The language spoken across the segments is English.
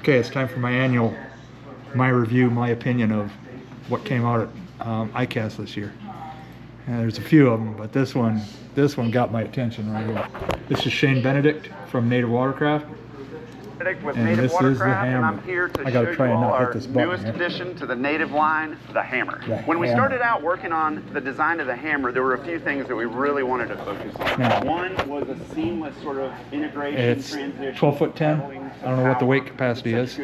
Okay, it's time for my review, my opinion of what came out at ICAST this year. And there's a few of them, but this one got my attention right here. This is Shane Benedict from Native Watercraft. With And Native this Watercraft, is the hammer. and I'm here to I gotta show try you and all not hit our this button newest here. addition to the Native line, the hammer. When we started out working on the design of the hammer, there were a few things that we really wanted to focus on. Now, one was a seamless sort of integration, it's transition. 12'10". I don't know what the weight capacity is,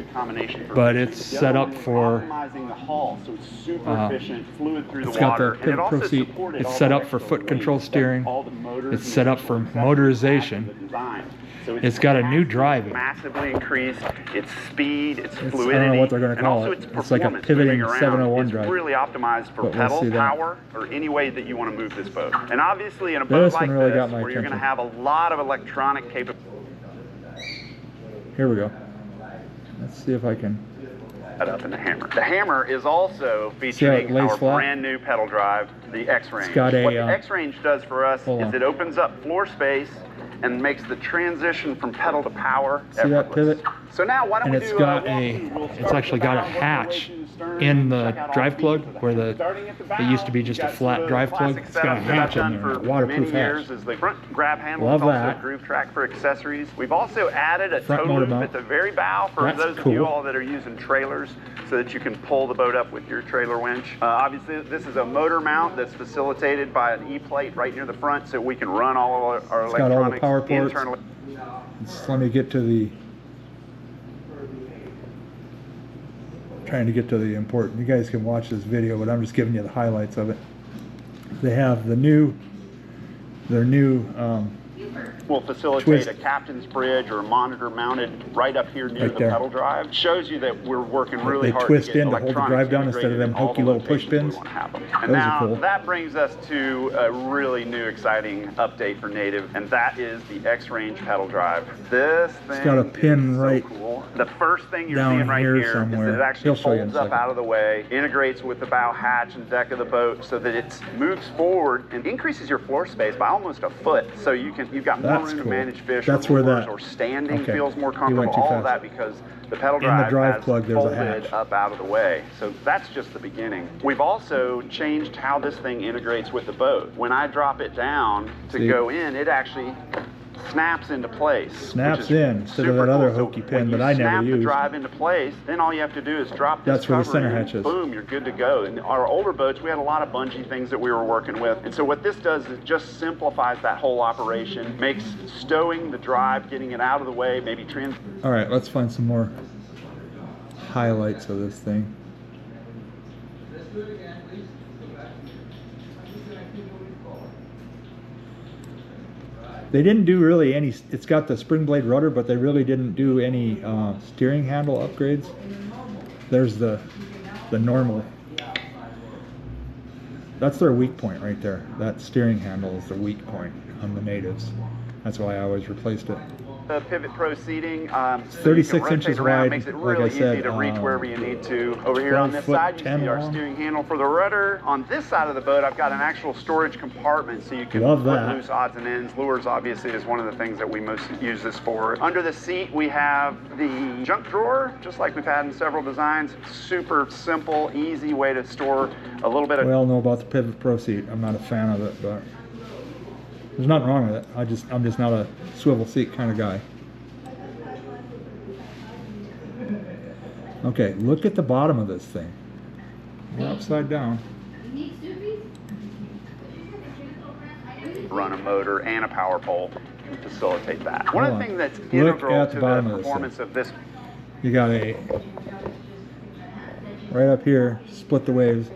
but it's set up for optimizing the hull, so it's super efficient, fluid through the it's got water, the and it also pivot seat. supported It's all set the up for extra foot control weight, steering. all the motors It's and set up additional for accessories motorization. added to the design. So It's got a new driving. Massively increased its speed, its fluidity, I don't know what they're going to call and it. also It's like a performance pivoting moving around. 701 drive. It's really optimized for But we'll pedal see that. power or any way that you want to move this boat. And obviously in a boat This like one really this, got my where you're going to attention. have a lot of electronic capability. Here we go. Let's see if I can. Up in the hammer. The hammer is also featuring our brand new pedal drive, the X-Range. What the X-Range does for us is it opens up floor space and makes the transition from pedal to power effortless. See that pivot? So now why don't we do it's actually got a hatch in the drive plug where it used to be just a flat drive plug. It's got a hatch in there, a waterproof hatch. Is the front grab handle. Love It's also that. a groove track for accessories. We've also added a Front tow motor loop mount. at the very bow for That's those of cool. you all that are using trailers, so that you can pull the boat up with your trailer winch. Obviously, this is a motor mount that's facilitated by an E-plate right near the front, so we can run all of our It's got electronics all the power ports. internally. Let me get to the. Trying to get to the important. You guys can watch this video, but I'm just giving you the highlights of it. They have their new Will facilitate twist. a captain's bridge or a monitor mounted right up here near Right the there. pedal drive. Shows you that we're working really They hard twist to get in to hold the electronics drive down instead of integrated them in all hokey the little push locations we pins. want to have them. Those And are now cool. that brings us to a really new exciting update for Native, and that is the X-Range pedal drive. This thing got a pin is right so cool. The first thing you're down seeing right here here is somewhere. that it actually He'll show you in a folds up second. out of the way, integrates with the bow hatch and deck of the boat so that it moves forward and increases your floor space by almost a foot. So you've got more That's room to cool. manage fish That's or where lures that- or standing okay. feels more You comfortable. went too All fast. of that because the pedal In the drive, drive has plug, there's a folded hatch. up out of the way. So that's just the beginning. We've also changed how this thing integrates with the boat. When I drop it down to go in, it actually snaps into place. Snaps in instead of that other hokey pin that I never Snap the used. drive into place, then all you have to do is drop this That's where the cover center in, hatch is. boom, you're good to go. In our older boats, we had a lot of bungee things that we were working with. And so what this does is it just simplifies that whole operation, makes stowing the drive, getting it out of the way, maybe All right, let's find some more highlights of this thing. They didn't do really any. It's got the spring blade rudder, but they really didn't do any steering handle upgrades. There's the normal. That's their weak point right there. That steering handle is the weak point on the Natives. That's why I always replaced it. The Pivot Pro seating, 36 inches wide, makes it like I really said, easy to reach wherever you need to. Over here on this side, you 12'10" see our long. steering handle for the rudder. On this side of the boat, I've got an actual storage compartment so you can Love put that. loose odds and ends. Lures, obviously, is one of the things that we most use this for. Under the seat, we have the junk drawer, just like we've had in several designs. Super simple, easy way to store a little bit of... We all know about the Pivot Pro seat. I'm not a fan of it, but there's nothing wrong with it. I'm just not a swivel seat kind of guy. Okay, look at the bottom of this thing. We're upside down. Run a motor and a power pole to facilitate that. One of the things that's integral to the performance of this. You got a right up here, split the waves.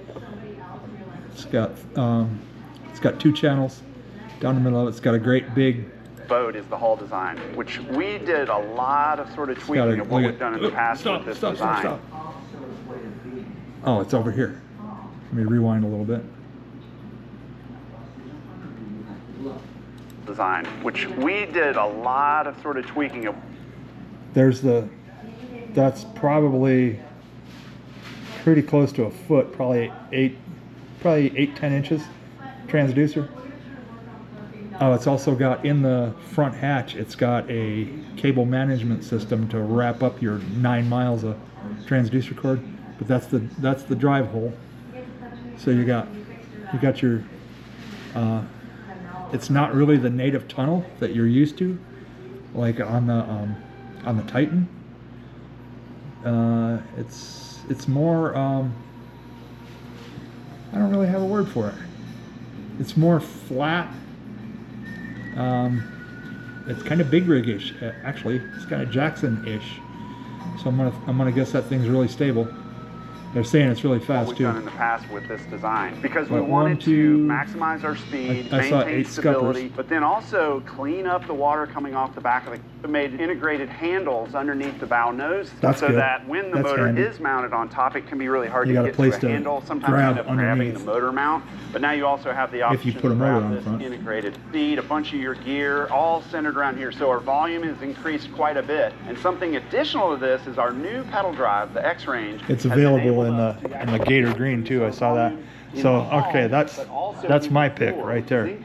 It's got two channels down the middle of it. It's got a great big boat is the hull design, which we did a lot of sort of tweaking of what we've done in the past with this design. Oh, it's over here. Let me rewind a little bit. Design, which we did a lot of sort of tweaking of. That's probably pretty close to a foot, probably 8, 10 inches transducer. Oh, it's also got in the front hatch, it's got a cable management system to wrap up your 9 miles of transducer cord. But that's the drive hole. So you got your. It's not really the native tunnel that you're used to, like on the Titan. It's more. I don't really have a word for it. It's more flat. It's kind of big rig-ish, actually. It's kind of Jackson-ish. So I'm gonna guess that thing's really stable. They're saying it's really fast too. What we've done in the past with this design, because we wanted to maximize our speed, maintain stability, but then also clean up the water coming off the back of the. We made integrated handles underneath the bow nose, so that when the motor is mounted on top, it can be really hard to get to a handle. Sometimes you end up grabbing the motor mount, but now you also have the option to grab this integrated feed, a bunch of your gear, all centered around here. So our volume has increased quite a bit. And something additional to this is our new pedal drive, the X Range. It's available in the Gator Green too. I saw that. So okay, that's my pick right there.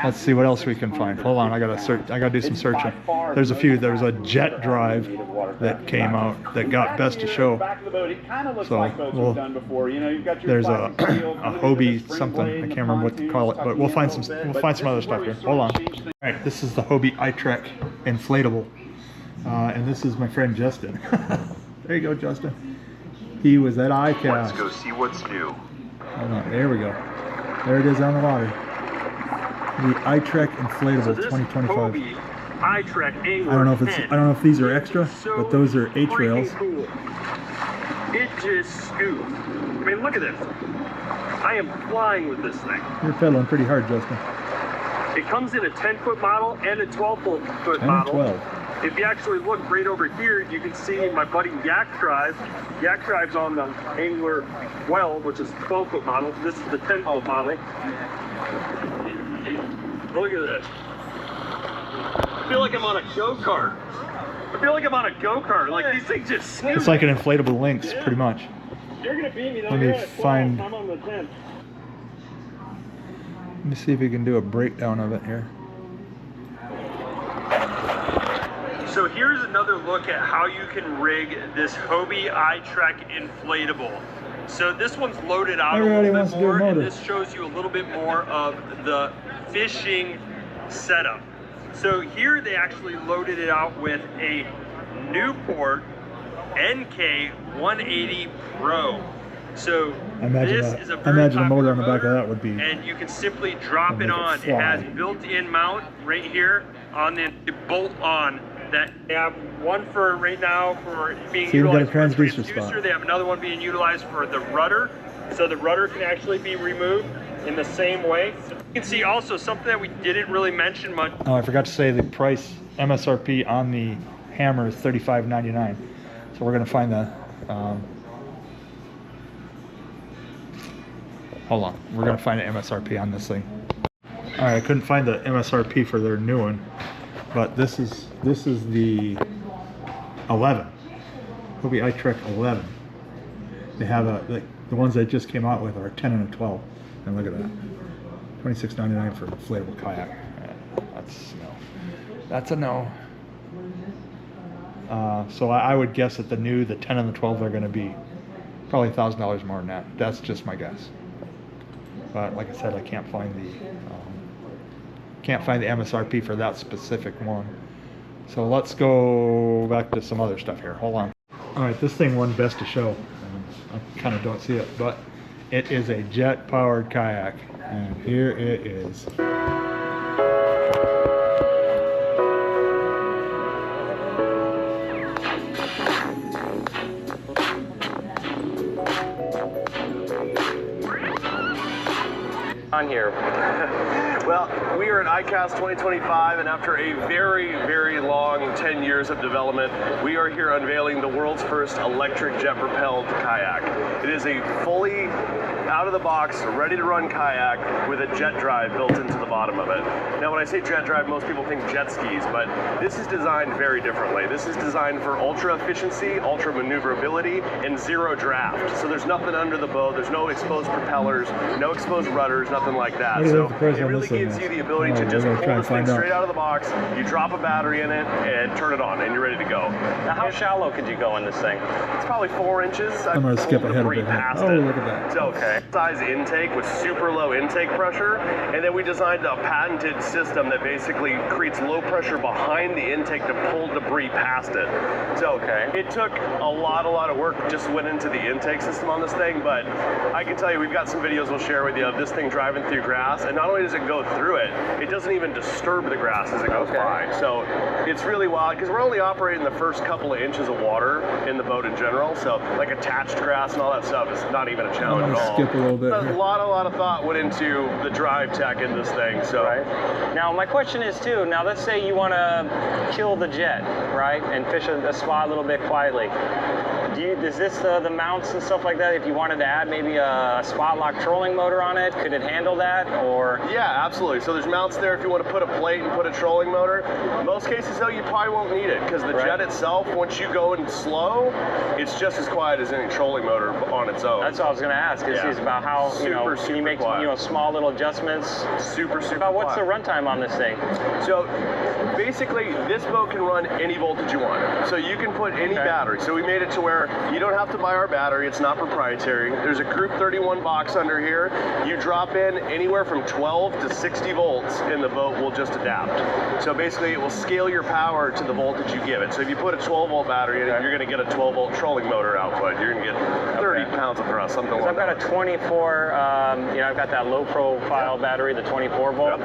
Let's see what else we can find. Hold on, I gotta search. I gotta do some searching. There's a few. There's a jet drive that came out that got best to show. So there's a Hobie something. I can't remember what to call it, but we'll find some other stuff here. Hold on. All right, this is the Hobie iTrek inflatable, and this is my friend Justin. There you go, Justin. He was at ICAST. Let's go see what's new. Hold on, there we go. There it is on the water. The iTrek inflatable 2025. iTrek angler. I don't know if these are extra, but those are H rails. Cool. It just scoops. I mean, look at this. I am flying with this thing. You're pedaling pretty hard, Justin. It comes in a 10-foot model and a 12-foot model. 12. If you actually look right over here, you can see my buddy Yak Drive. Yak Drive's on the Angler 12, which is 12-foot model. This is the 10-foot model. Look at this. I feel like I'm on a go-kart. Like these things just scoot. It's like an inflatable Lynx, pretty much. You're gonna beat me. Let me find. I'm on the 10. Let me see if we can do a breakdown of it here. So here's another look at how you can rig this Hobie iTrek inflatable. So this one's loaded out a little bit more, and this shows you a little bit more of the fishing setup. So here they actually loaded it out with a Newport NK 180 Pro. So this is a very popular motor on the back of that would be, and you can simply drop it on. It has built-in mount right here on the bolt on. That they have one for right now for being utilized for a transducer. They have another one being utilized for the rudder. So the rudder can actually be removed in the same way. You can see also something that we didn't really mention much. Oh, I forgot to say the price MSRP on the hammer is $35.99. So we're gonna find the. Hold on, we're gonna find an MSRP on this thing. All right, I couldn't find the MSRP for their new one. But this is the 11, Hobie iTrek 11. They have the ones that just came out with are a 10 and a 12. And look at that, $26.99 for an inflatable kayak. That's a no. So I would guess that the 10 and the 12 are going to be probably $1,000 more than that. That's just my guess. But like I said, I can't find the MSRP for that specific one. So let's go back to some other stuff here. Hold on. All right, this thing won best to show. I kind of don't see it, but it is a jet-powered kayak, and here it is. On here. Well, we are at ICAST 2025, and after a very, very long 10 years of development, we are here unveiling the world's first electric jet-propelled kayak. It is a fully out-of-the-box, ready-to-run kayak with a jet drive built into the bottom of it. Now, when I say jet drive, most people think jet skis, but this is designed very differently. This is designed for ultra efficiency, ultra maneuverability, and zero draft. So there's nothing under the boat. There's no exposed propellers, no exposed rudders, nothing like that. So it really gives you the ability to just pull this thing straight out of the box. You drop a battery in it and turn it on, and you're ready to go. Now, how shallow could you go in this thing? It's probably 4 inches. I'm going to skip ahead a bit. Oh, look at that. So, size intake with super low intake pressure, and then we designed a patented system that basically creates low pressure behind the intake to pull debris past it. So, it took a lot of work just went into the intake system on this thing, but I can tell you we've got some videos we'll share with you of this thing driving through grass, and not only does it go through it, it doesn't even disturb the grass as it goes by. So it's really wild because we're only operating the first couple of inches of water in the boat in general, so like attached grass and all that stuff is not even a challenge at all. Skip a little bit. A lot of thought went into the drive tech in this thing. So now my question is too, now let's say you want to kill the jet, right, and fish a spot a little bit quietly. Is this the mounts and stuff like that? If you wanted to add maybe a spot lock trolling motor on it, could it handle that? Or yeah, absolutely. So there's mounts there if you want to put a plate and put a trolling motor. In most cases though, you probably won't need it because the jet itself, once you go in slow, it's just as quiet as any trolling motor on its own. That's what I was going to ask. Is about how can you make small little adjustments? Super about what's the runtime on this thing? So basically, this boat can run any voltage you want. So you can put any battery. So we made it to where you don't have to buy our battery. It's not proprietary. There's a Group 31 box under here. You drop in anywhere from 12 to 60 volts and the boat will just adapt. So basically it will scale your power to the voltage you give it. So if you put a 12 volt battery in it, you're going to get a 12 volt trolling motor output. You're going to get 30 pounds of thrust, something like that. I've got a 24, I've got that low profile battery, the 24 volt.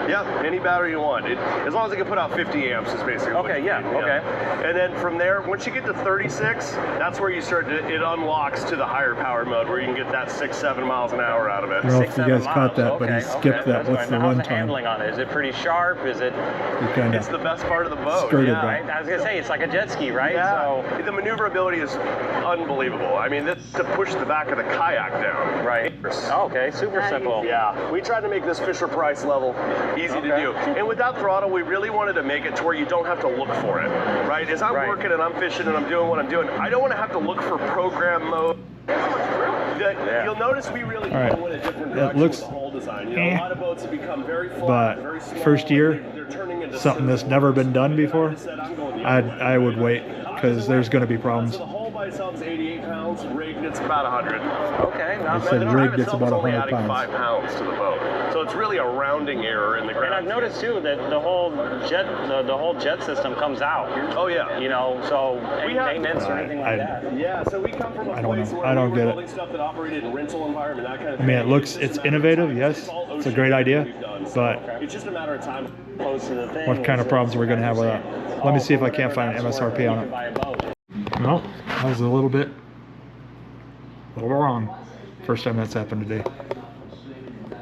Yeah, any battery you want. As long as it can put out 50 amps is basically what you need. And then from there, once you get to 36, that's where you start to, it unlocks to the higher power mode where you can get that 6-7 miles an hour out of it. I don't know if you guys caught that, but he skipped that. What's the runtime? Handling on it? Is it pretty sharp? Is it? It's the best part of the boat. I was gonna say it's like a jet ski, right? Yeah. So the maneuverability is unbelievable. I mean, this is to push the back of the kayak down. Right. Oh, okay. Super simple. Yeah. We tried to make this Fisher Price level easy to do, and with that throttle, we really wanted to make it to where you don't have to look for it. Right? As I'm working and I'm fishing and I'm doing what I'm doing, I don't want to have to look for program mode. You'll notice we really go in a different direction with the hull design. A lot of boats have become very flat, very small. First year, something that's never been done before, I would wait because there's going to be problems. So the hull by itself is 88 pounds, rigged it's about 100. Okay, I said rigged it's about 100 pounds. 5 pounds to the boat. So it's really a rounding error in the ground. And I've noticed too that the whole jet system comes out. Oh yeah. So any maintenance or anything like that. Yeah, so we come from a place where we were building stuff that operated in a rental environment, that kind of thing. I mean, it's innovative, yes. It's a great idea, but it's just a matter of time. What kind of problems are we going to have with that? Let me see if I can't find an MSRP on it. No, that was a little wrong. First time that's happened today.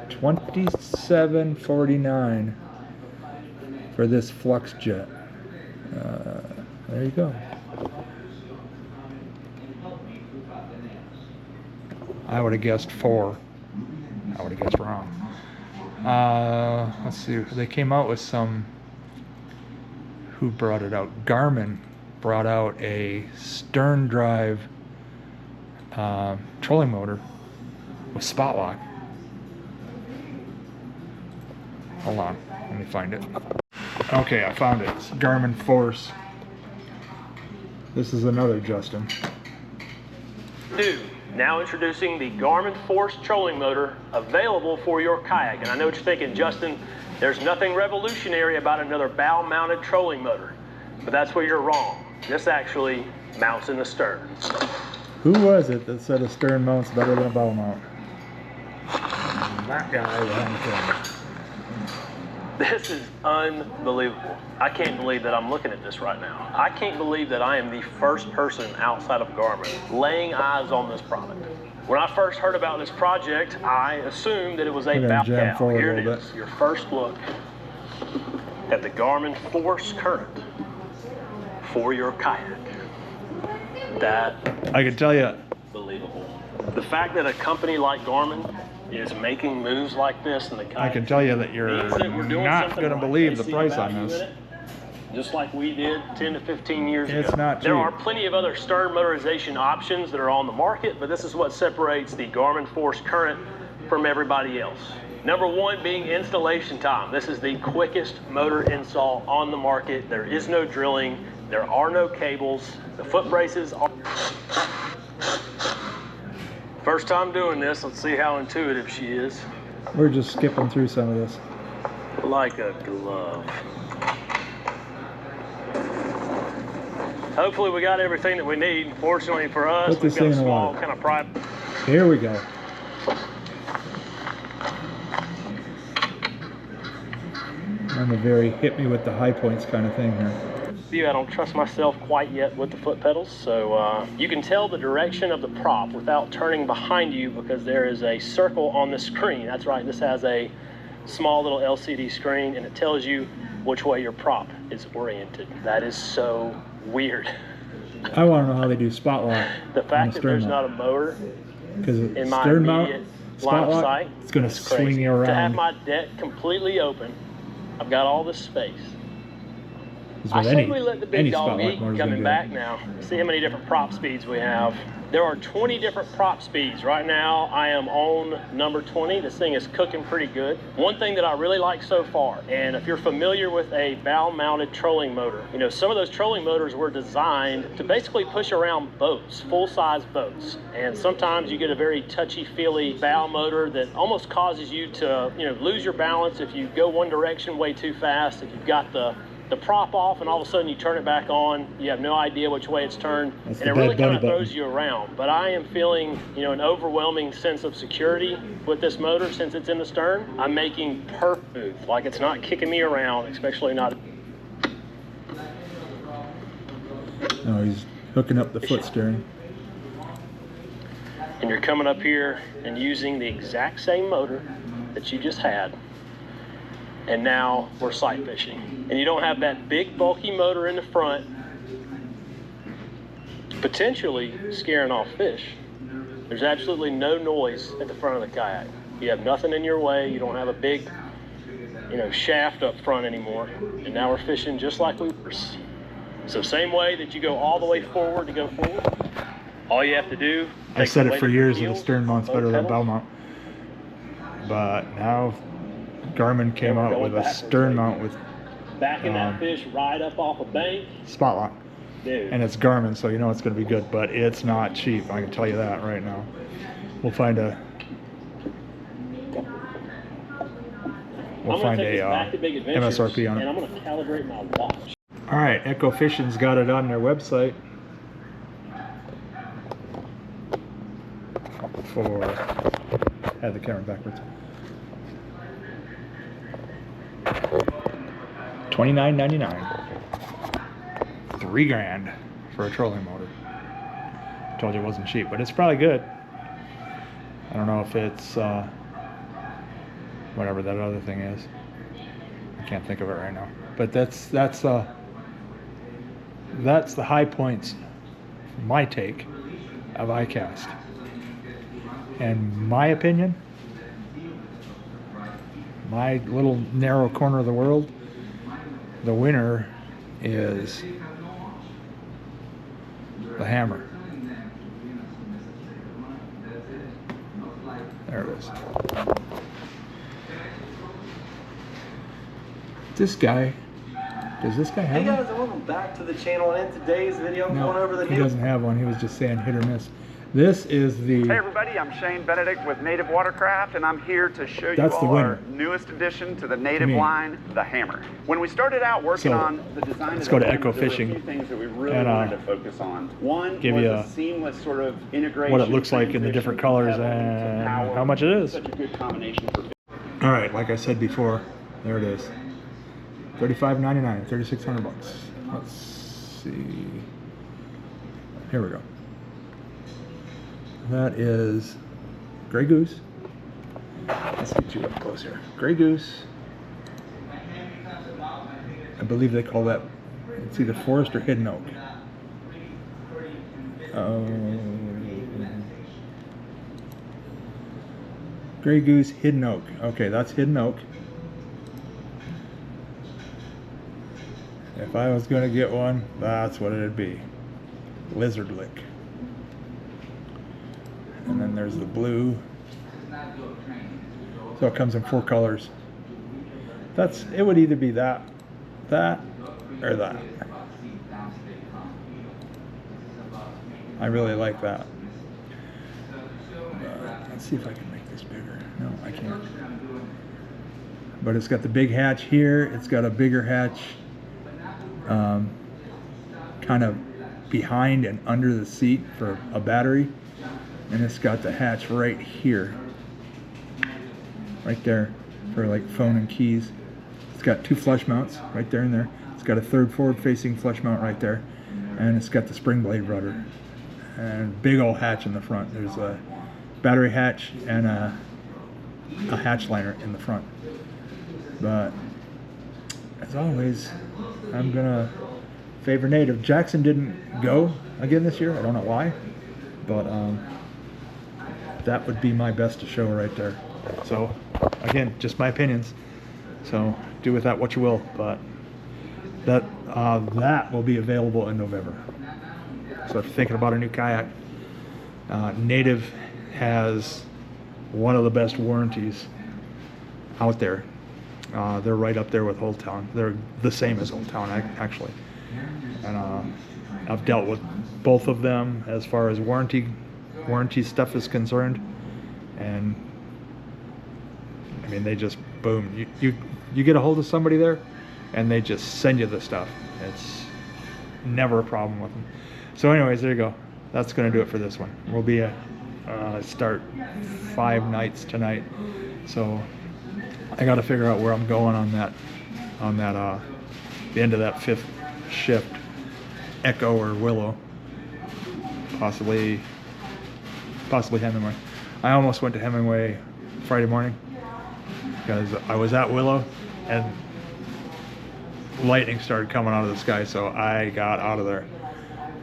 $27.49 for this FluxJet. There you go. I would have guessed 4. I would have guessed wrong. Let's see. They came out with some. Who brought it out? Garmin brought out a stern drive trolling motor with spot lock. Hold on, let me find it. Okay, I found it. It's Garmin Force. This is another Justin. New. Now introducing the Garmin Force trolling motor, available for your kayak. And I know what you're thinking, Justin, there's nothing revolutionary about another bow-mounted trolling motor. But that's where you're wrong. This actually mounts in the stern. Who was it that said a stern mount's better than a bow mount? That guy. This is unbelievable. I can't believe that I'm looking at this right now. I can't believe that I am the first person outside of Garmin laying eyes on this product. When I first heard about this project, I assumed that it was a bow cow. Here it is, your first look at the Garmin Force Current for your kayak. That I can tell you, unbelievable. The fact that a company like Garmin is making moves like this in the kayak, I can tell you that you're not going to believe the price on this. Just like we did 10 to 15 years ago. It's not cheap. There are plenty of other stern motorization options that are on the market, but this is what separates the Garmin Force Current from everybody else. Number one being installation time. This is the quickest motor install on the market. There is no drilling. There are no cables. The foot braces are... First time doing this. Let's see how intuitive she is. We're just skipping through some of this. Like a glove. Hopefully we got everything that we need. Fortunately for us, we've got a small kind of private. Here we go. I'm a very hit me with the high points kind of thing here. I don't trust myself quite yet with the foot pedals, so you can tell the direction of the prop without turning behind you because there is a circle on the screen. That's right, this has a small little LCD screen and it tells you which way your prop is oriented. That is so weird. I want to know how they do spot lock. The fact that there's not a motor in my stern immediate line of sight, it's going to swing you around. To have my deck completely open, I've got all this space. I say we let the big dog eat coming back now. See how many different prop speeds we have. There are 20 different prop speeds. Right now, I am on number 20. This thing is cooking pretty good. One thing that I really like so far, and if you're familiar with a bow-mounted trolling motor, you know, some of those trolling motors were designed to basically push around boats, full-size boats. And sometimes you get a very touchy-feely bow motor that almost causes you to, you know, lose your balance if you go one direction way too fast, if you've got the prop off and all of a sudden you turn it back on, you have no idea which way it's turned, and it really kind of throws you around. But I am feeling, you know, an overwhelming sense of security with this motor since it's in the stern. I'm making perfect move, like it's not kicking me around, especially not. No, he's hooking up the foot steering. And you're coming up here and using the exact same motor that you just had. And now we're sight fishing. And you don't have that big bulky motor in the front, potentially scaring off fish. There's absolutely no noise at the front of the kayak. You have nothing in your way. You don't have a big, you know, shaft up front anymore. And now we're fishing just like we were. So same way that you go all the way forward to go forward. All you have to do. I said it for years that the stern mount's better than bow mount. But now Garmin came out with a stern mount with backing that fish right up off a bank. Spot lock. Dude. And it's Garmin, so you know it's going to be good, but it's not cheap. I can tell you that right now. We'll find a MSRP on it. And I'm going to calibrate my watch. All right, Echo Fishing's got it on their website for. Have the camera backwards. $29.99. $3,000 for a trolling motor. Told you it wasn't cheap, but it's probably good. I don't know if it's whatever that other thing is. I can't think of it right now. But that's the high points, my take of ICAST. And my opinion, my little narrow corner of the world, the winner is the hammer. There it is. This guy, does this guy have one? Hey guys, welcome back to the channel, and in today's video I'm going over the he doesn't have one. He was just saying hit or miss. This is the... Hey everybody, I'm Shane Benedict with Native Watercraft, and I'm here to show you all our newest addition to the Native line, the hammer. When we started out working on the design of the hammer, there were a few things that we really wanted to focus on. One was a seamless sort of integration. What it looks like in the different colors and how much it is. Such a good combination for. All right, like I said before, there it is. $35.99, $3,600. Let's see. Here we go. That is Grey Goose. Let's get you up close here. Grey Goose. I believe they call that, it's either Forest or Hidden Oak. Grey Goose, Hidden Oak. Okay, that's Hidden Oak. If I was going to get one, that's what it'd be. Lizard Lick. And then there's the blue. So it comes in 4 colors. It would either be that, or that. I really like that. Let's see if I can make this bigger. No, I can't. But it's got the big hatch here. It's got a bigger hatch kind of behind and under the seat for a battery. And it's got the hatch right here. Right there for like phone and keys. It's got 2 flush mounts right there and there. It's got a 3rd forward facing flush mount right there. And it's got the spring blade rudder. And big old hatch in the front. There's a battery hatch and a hatch liner in the front. But as always, I'm gonna favor native. Jackson didn't go again this year. I don't know why, but that would be my best to show right there. So again, just my opinions. So do with that what you will. But that will be available in November. So if you're thinking about a new kayak, Native has one of the best warranties out there. They're right up there with Old Town. They're the same as Old Town, actually. And I've dealt with both of them as far as warranty stuff is concerned. And I mean, they just boom. You get a hold of somebody there, and they just send you the stuff. It's never a problem with them. So anyways, there you go. That's going to do it for this one. We'll be start 5 nights tonight. So I got to figure out where I'm going on that the end of that 5th shift, Echo or Willow, possibly Hemingway. I almost went to Hemingway Friday morning because I was at Willow and lightning started coming out of the sky, so I got out of there.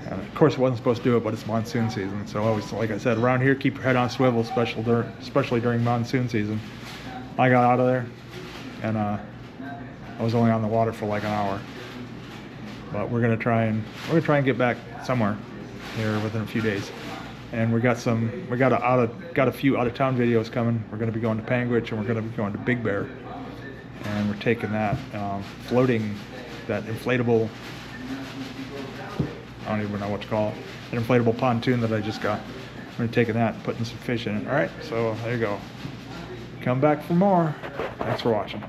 And of course, I wasn't supposed to do it, but it's monsoon season, so always, like I said, around here, keep your head on swivel, especially during monsoon season. I got out of there, and I was only on the water for like an hour. But we're gonna try and get back somewhere here within a few days. And we got a few out of town videos coming. We're gonna be going to Panguitch, and we're gonna be going to Big Bear, and we're taking that floating, that inflatable, I don't even know what to call it, an inflatable pontoon that I just got. We're taking that and putting some fish in it. All right, so there you go. Come back for more. Thanks for watching.